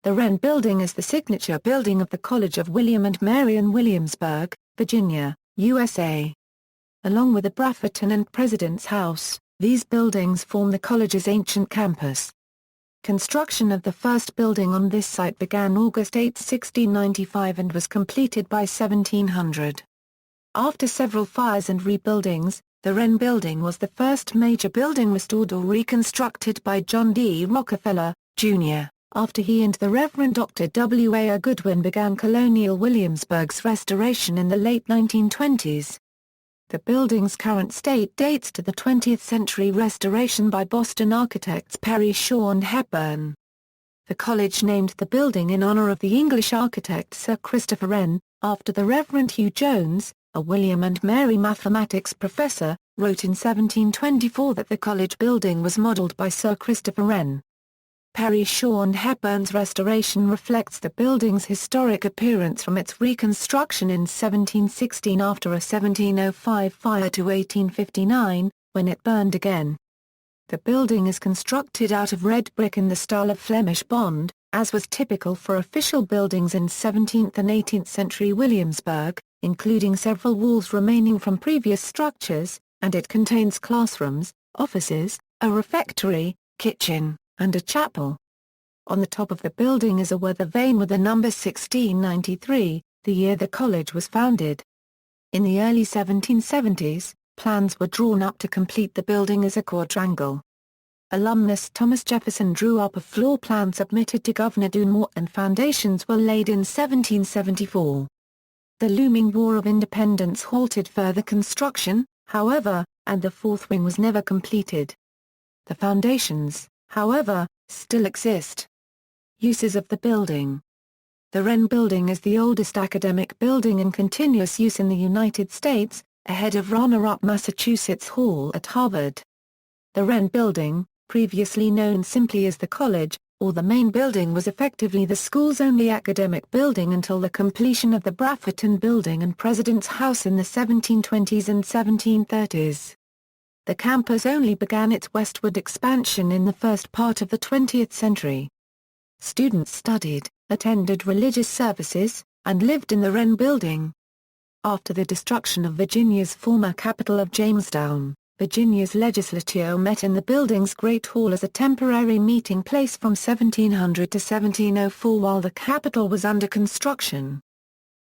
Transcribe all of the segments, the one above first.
The Wren Building is the signature building of the College of William and Mary in Williamsburg, Virginia, USA. Along with the Brafferton and President's House, these buildings form the college's ancient campus. Construction of the first building on this site began August 8, 1695 and was completed by 1700. After several fires and rebuildings, the Wren Building was the first major building restored or reconstructed by John D. Rockefeller, Jr., after he and the Reverend Dr. W.A.R. Goodwin began Colonial Williamsburg's restoration in the late 1920s. The building's current state dates to the 20th century restoration by Boston architects Perry Shaw and Hepburn. The college named the building in honor of the English architect Sir Christopher Wren, after the Reverend Hugh Jones, a William and Mary mathematics professor, wrote in 1724 that the college building was modeled by Sir Christopher Wren. Perry Shaw and Hepburn's restoration reflects the building's historic appearance from its reconstruction in 1716 after a 1705 fire to 1859, when it burned again. The building is constructed out of red brick in the style of Flemish bond, as was typical for official buildings in 17th and 18th century Williamsburg, including several walls remaining from previous structures, and it contains classrooms, offices, a refectory, kitchen, and a chapel. On the top of the building is a weather vane with the number 1693, the year the college was founded. In the early 1770s, plans were drawn up to complete the building as a quadrangle. Alumnus Thomas Jefferson drew up a floor plan submitted to Governor Dunmore and foundations were laid in 1774. The looming War of Independence halted further construction, however, and the fourth wing was never completed. The foundations, however, still exist. Uses of the building. The Wren Building is the oldest academic building in continuous use in the United States, ahead of runner-up Massachusetts Hall at Harvard. The Wren Building, previously known simply as the college, or the main building, was effectively the school's only academic building until the completion of the Brafferton Building and President's House in the 1720s and 1730s. The campus only began its westward expansion in the first part of the 20th century. Students studied, attended religious services, and lived in the Wren Building. After the destruction of Virginia's former capital of Jamestown, Virginia's legislature met in the building's Great Hall as a temporary meeting place from 1700 to 1704 while the Capitol was under construction.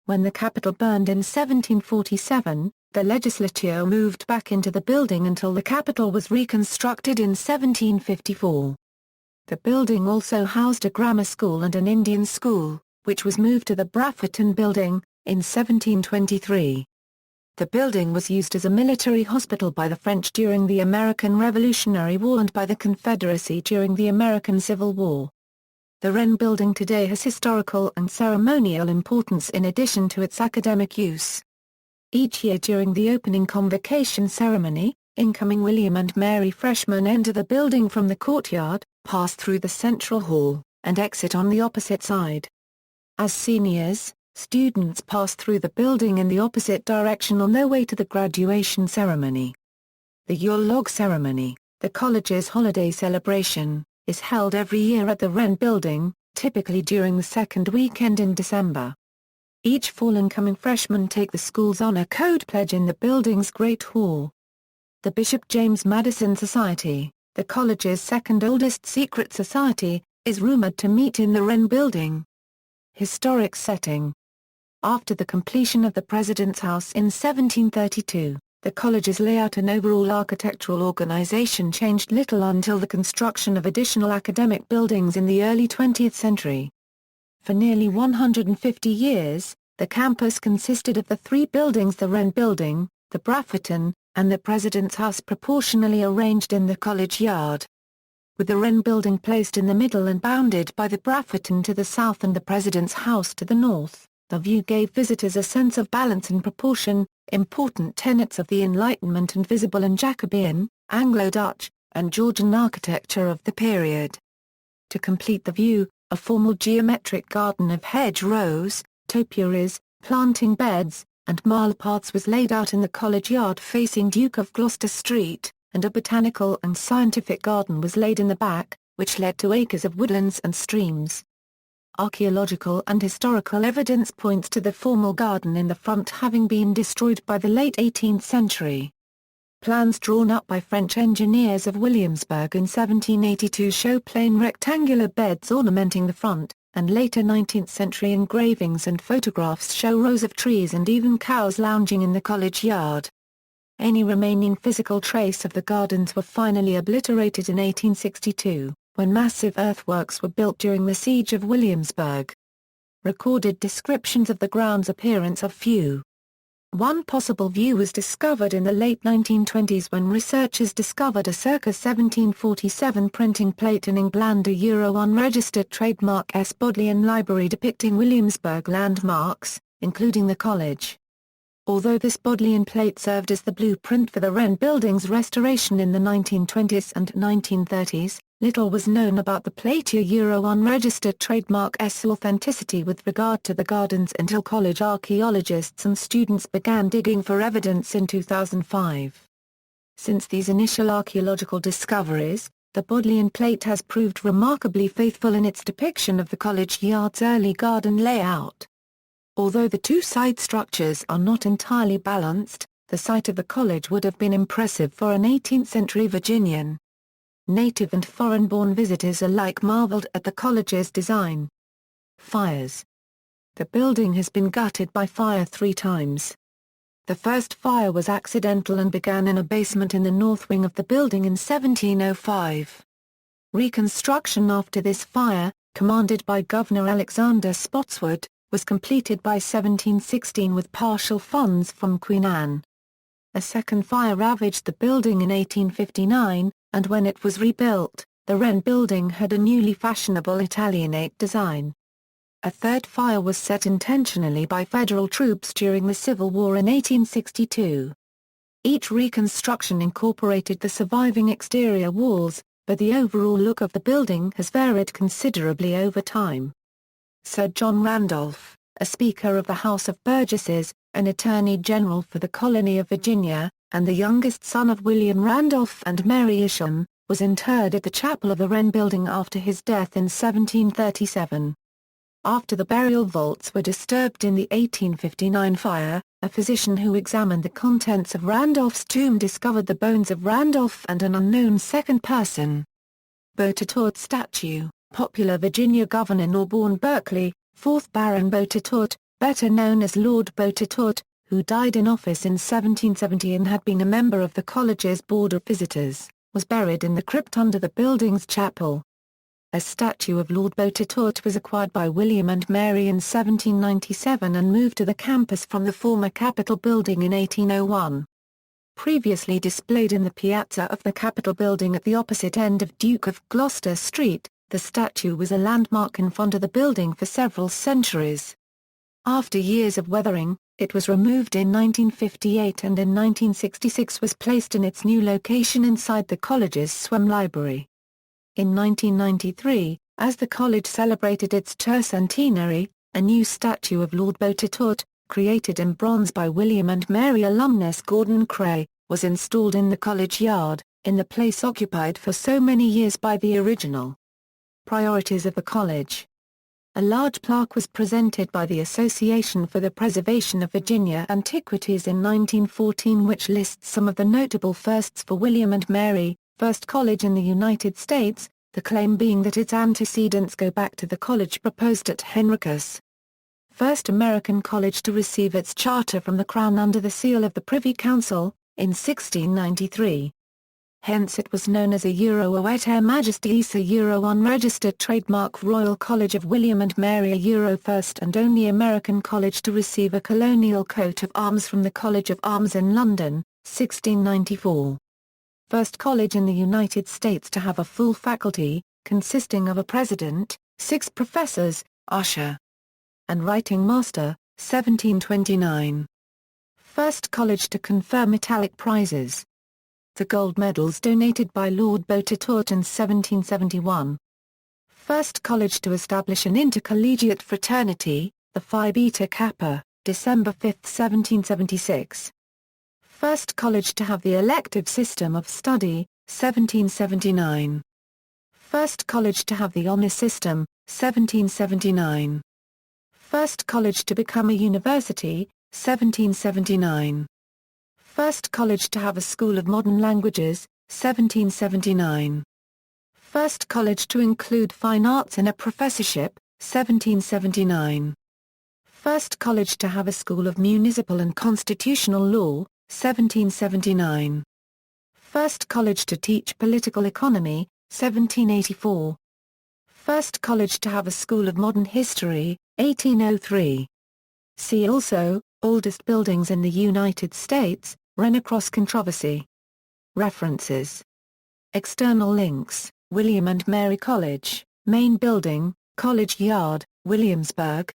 When the Capitol burned in 1747, the legislature moved back into the building until the Capitol was reconstructed in 1754. The building also housed a grammar school and an Indian school, which was moved to the Brafferton Building, in 1723. The building was used as a military hospital by the French during the American Revolutionary War and by the Confederacy during the American Civil War. The Wren Building today has historical and ceremonial importance in addition to its academic use. Each year during the opening Convocation Ceremony, incoming William and Mary freshmen enter the building from the courtyard, pass through the central hall, and exit on the opposite side. As seniors, students pass through the building in the opposite direction on their way to the graduation ceremony. The Yule Log Ceremony, the college's holiday celebration, is held every year at the Wren Building, typically during the second weekend in December. Each fall incoming freshmen take the school's honor code pledge in the building's Great Hall. The Bishop James Madison Society, the college's second oldest secret society, is rumored to meet in the Wren Building. Historic setting. After the completion of the President's House in 1732, the college's layout and overall architectural organization changed little until the construction of additional academic buildings in the early 20th century. For nearly 150 years, the campus consisted of the three buildings: the Wren Building, the Brafferton, and the President's House, proportionally arranged in the college yard. With the Wren Building placed in the middle and bounded by the Brafferton to the south and the President's House to the north, the view gave visitors a sense of balance and proportion, important tenets of the Enlightenment and visible in Jacobean, Anglo-Dutch, and Georgian architecture of the period. To complete the view, a formal geometric garden of hedgerows, topiaries, planting beds, and milepaths was laid out in the college yard facing Duke of Gloucester Street, and a botanical and scientific garden was laid in the back, which led to acres of woodlands and streams. archaeological and historical evidence points to the formal garden in the front having been destroyed by the late 18th century. Plans drawn up by French engineers of Williamsburg in 1782 show plain rectangular beds ornamenting the front, and later 19th-century engravings and photographs show rows of trees and even cows lounging in the college yard. Any remaining physical trace of the gardens were finally obliterated in 1862, when massive earthworks were built during the siege of Williamsburg. Recorded descriptions of the grounds' appearance are few. One possible view was discovered in the late 1920s when researchers discovered a circa 1747 printing plate in England, a Euro unregistered trademark S. Bodleian library depicting Williamsburg landmarks, including the college. Although this Bodleian plate served as the blueprint for the Wren Building's restoration in the 1920s and 1930s, little was known about the plate Euro unregistered trademark S authenticity with regard to the gardens until college archaeologists and students began digging for evidence in 2005. Since these initial archaeological discoveries, the Bodleian plate has proved remarkably faithful in its depiction of the college yard's early garden layout. Although the two side structures are not entirely balanced, the site of the college would have been impressive for an 18th-century Virginian. Native and foreign-born visitors alike marveled at the college's design. Fires. The building has been gutted by fire 3 times. The first fire was accidental and began in a basement in the north wing of the building in 1705. Reconstruction after this fire, commanded by Governor Alexander Spotswood, was completed by 1716 with partial funds from Queen Anne. A second fire ravaged the building in 1859, and when it was rebuilt, the Wren Building had a newly fashionable Italianate design. A third fire was set intentionally by Federal troops during the Civil War in 1862. Each reconstruction incorporated the surviving exterior walls, but the overall look of the building has varied considerably over time. Sir John Randolph, a Speaker of the House of Burgesses, an Attorney General for the Colony of Virginia, and the youngest son of William Randolph and Mary Isham, was interred at the chapel of the Wren Building after his death in 1737. After the burial vaults were disturbed in the 1859 fire, a physician who examined the contents of Randolph's tomb discovered the bones of Randolph and an unknown second person. Botetourt statue. Popular Virginia Governor Norborne Berkeley, 4th Baron Botetourt, better known as Lord Botetourt, who died in office in 1770 and had been a member of the college's Board of Visitors, was buried in the crypt under the building's chapel. A statue of Lord Botetourt was acquired by William and Mary in 1797 and moved to the campus from the former Capitol building in 1801. Previously displayed in the piazza of the Capitol building at the opposite end of Duke of Gloucester Street, the statue was a landmark in front of the building for several centuries. After years of weathering, it was removed in 1958 and in 1966 was placed in its new location inside the college's Swem Library. In 1993, as the college celebrated its tercentenary, a new statue of Lord Botetourt, created in bronze by William and Mary alumnus Gordon Cray, was installed in the college yard, in the place occupied for so many years by the original. Priorities of the college. A large plaque was presented by the Association for the Preservation of Virginia Antiquities in 1914 which lists some of the notable firsts for William and Mary, first college in the United States, the claim being that its antecedents go back to the college proposed at Henricus. First American college to receive its charter from the Crown under the seal of the Privy Council, in 1693. Hence it was known as a Euro et Her Majesty's Euro unregistered trademark Royal College of William and Mary, a Euro first and only American college to receive a colonial coat of arms from the College of Arms in London, 1694. First college in the United States to have a full faculty, consisting of a president, 6 professors, usher, and writing master, 1729. First college to confer metallic prizes. The gold medals donated by Lord Botetourt in 1771. First college to establish an intercollegiate fraternity, the Phi Beta Kappa, December 5, 1776. First college to have the elective system of study, 1779. First college to have the honor system, 1779. First college to become a university, 1779. First college to have a school of modern languages, 1779. First college to include fine arts in a professorship, 1779. First college to have a school of municipal and constitutional law, 1779. First college to teach political economy, 1784. First college to have a school of modern history, 1803. See also, oldest buildings in the United States, Wren Across controversy. References. External links: William and Mary College, Main Building, College Yard, Williamsburg,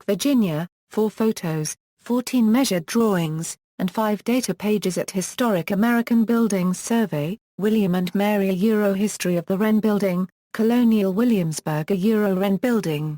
Virginia, 4 photos, 14 measured drawings, and 5 data pages at Historic American Buildings Survey, William and Mary. History of the Wren Building, Colonial Williamsburg. Wren Building.